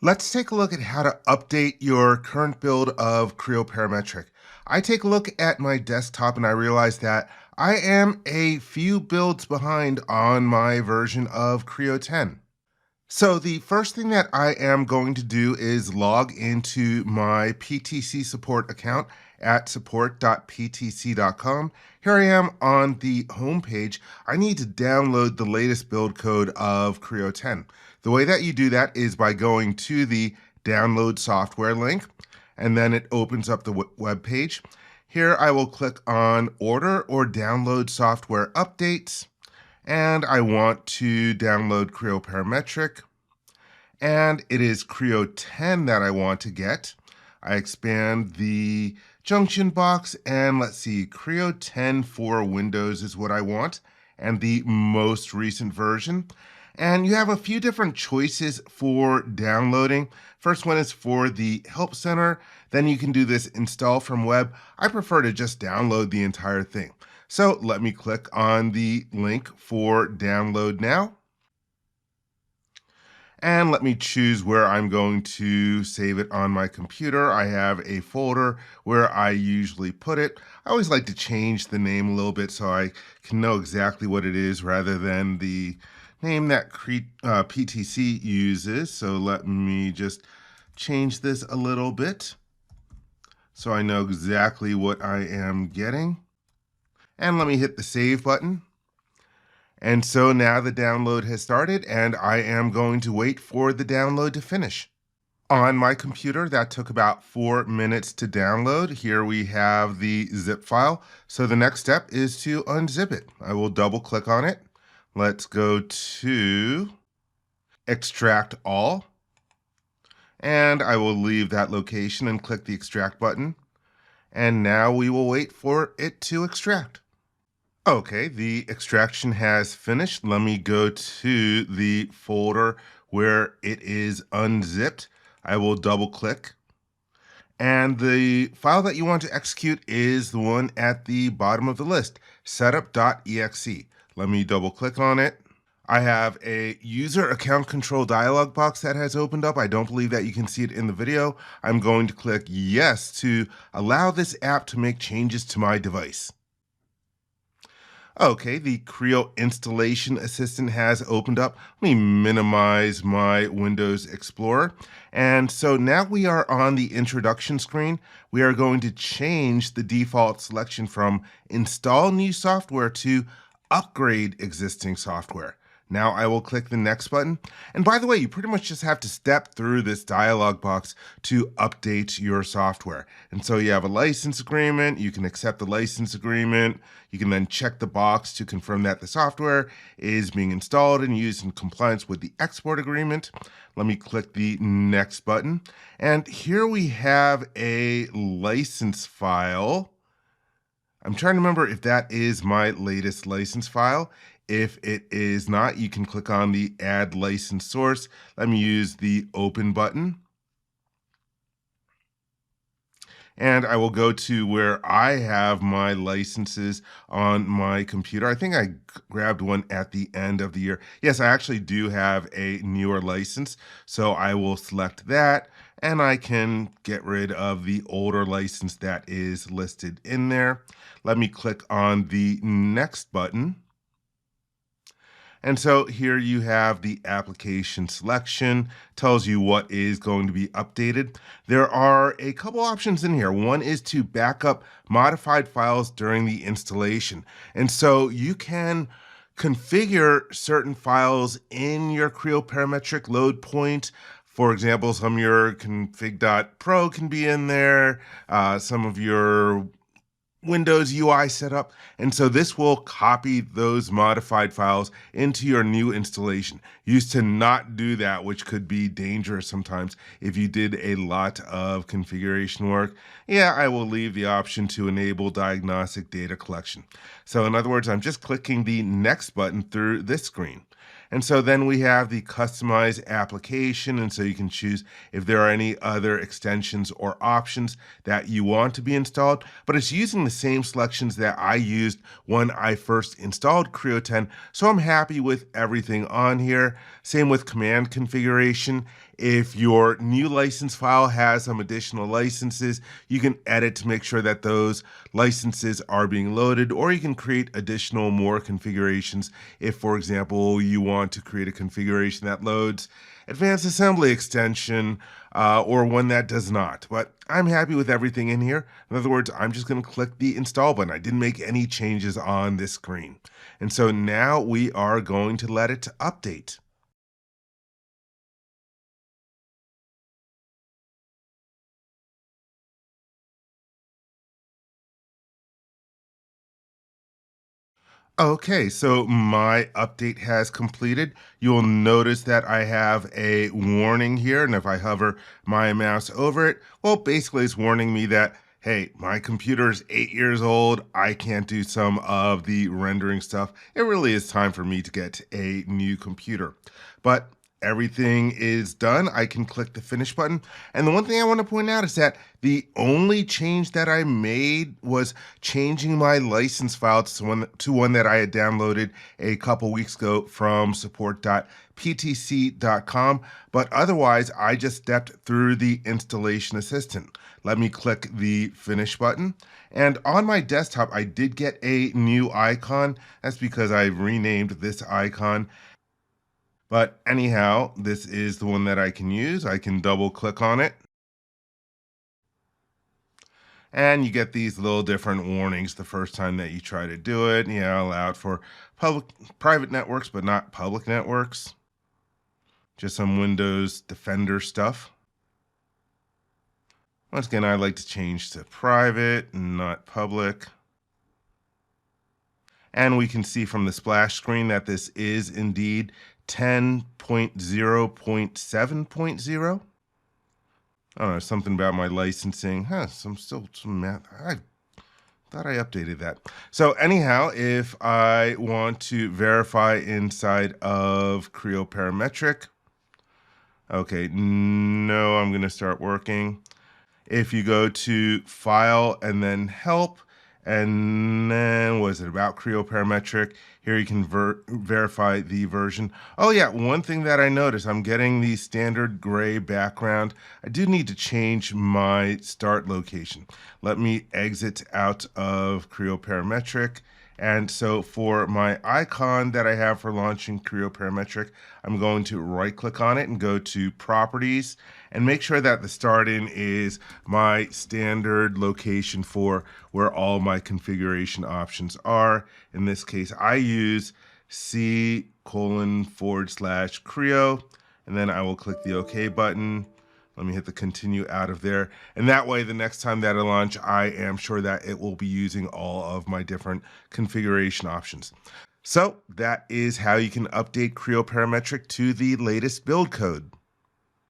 Let's take a look at how to update your current build of Creo Parametric. I take a look at my desktop and I realize that I am a few builds behind on my version of Creo 10. So the first thing that I am going to do is log into my PTC support account at support.ptc.com. Here I am on the home page. I need to download the latest build code of Creo 10. The way that you do that is by going to the download software link, and then it opens up the web page. Here I will click on order or download software updates, and I want to download Creo Parametric, and it is Creo 10 that I want to get. I expand the junction box, and let's see, Creo 10 for Windows is what I want, and the most recent version. And you have a few different choices for downloading. First one is for the Help Center. Then you can do this install from web. I prefer to just download the entire thing. So let me click on the link for download now. And let me choose where I'm going to save it on my computer. I have a folder where I usually put it. I always like to change the name a little bit so I can know exactly what it is rather than the name that PTC uses. So let me just change this a little bit so I know exactly what I am getting. And let me hit the save button. And so now the download has started, and I am going to wait for the download to finish. On my computer, that took about 4 minutes to download. Here we have the zip file. So the next step is to unzip it. I will double click on it. Let's go to Extract All. And I will leave that location and click the Extract button. And now we will wait for it to extract. Okay, the extraction has finished. Let me go to the folder where it is unzipped. I will double click. And the file that you want to execute is the one at the bottom of the list, setup.exe. Let me double click on it. I have a user account control dialog box that has opened up. I don't believe that you can see it in the video. I'm going to click yes to allow this app to make changes to my device. Okay, the Creo installation assistant has opened up. Let me minimize my Windows Explorer. And so now we are on the introduction screen. We are going to change the default selection from install new software to upgrade existing software. Now I will click the next button. And by the way, you pretty much just have to step through this dialog box to update your software. And so you have a license agreement. You can accept the license agreement. You can then check the box to confirm that the software is being installed and used in compliance with the export agreement. Let me click the next button. And here we have a license file. I'm trying to remember if that is my latest license file. If it is not, you can click on the Add License Source. Let me use the Open button. And I will go to where I have my licenses on my computer. I think I grabbed one at the end of the year. Yes, I actually do have a newer license. So I will select that, and I can get rid of the older license that is listed in there. Let me click on the next button. And so here you have the application selection, tells you what is going to be updated. There are a couple options in here. One is to back up modified files during the installation. And so you can configure certain files in your Creo Parametric load point. For example, some of your config.pro can be in there, some of your Windows UI setup, and so this will copy those modified files into your new installation. Used to not do that, which could be dangerous sometimes if you did a lot of configuration work. Yeah, I will leave the option to enable diagnostic data collection. So in other words, I'm just clicking the next button through this screen. And so then we have the customize application, and so you can choose if there are any other extensions or options that you want to be installed, but it's using the same selections that I used when I first installed Creo 10, so I'm happy with everything on here. Same with command configuration. If your new license file has some additional licenses, you can edit to make sure that those licenses are being loaded, or you can create additional more configurations if, for example, you want to create a configuration that loads advanced assembly extension or one that does not. But I'm happy with everything in here. In other words, I'm just going to click the install button. I didn't make any changes on this screen. And so now we are going to let it update. Okay, so my update has completed. You'll notice that I have a warning here, and if I hover my mouse over it, well, basically it's warning me that, hey, my computer is 8 years old. I can't do some of the rendering stuff. It really is time for me to get a new computer. But everything is done. I can click the finish button. And the one thing I want to point out is that the only change that I made was changing my license file to one that I had downloaded a couple weeks ago from support.ptc.com. But otherwise, I just stepped through the installation assistant. Let me click the finish button. And on my desktop, I did get a new icon. That's because I renamed this icon. But anyhow, this is the one that I can use. I can double click on it. And you get these little different warnings the first time that you try to do it. Allowed for private networks, but not public networks. Just some Windows Defender stuff. Once again, I'd like to change to private, not public. And we can see from the splash screen that this is indeed 10.0.7.0. I don't know, something about my licensing. Some math. I thought I updated that. So anyhow, if I want to verify inside of Creo Parametric, okay, no, I'm going to start working. If you go to File and then Help, and then was it about Creo Parametric? Here you can verify the version. Oh yeah, one thing that I noticed, I'm getting the standard gray background. I do need to change my start location. Let me exit out of Creo Parametric. And so for my icon that I have for launching Creo Parametric, I'm going to right click on it and go to Properties and make sure that the start in is my standard location for where all my configuration options are. In this case, I use C:/Creo, and then I will click the OK button. Let me hit the continue out of there. And that way, the next time that I launch, I am sure that it will be using all of my different configuration options. So that is how you can update Creo Parametric to the latest build code.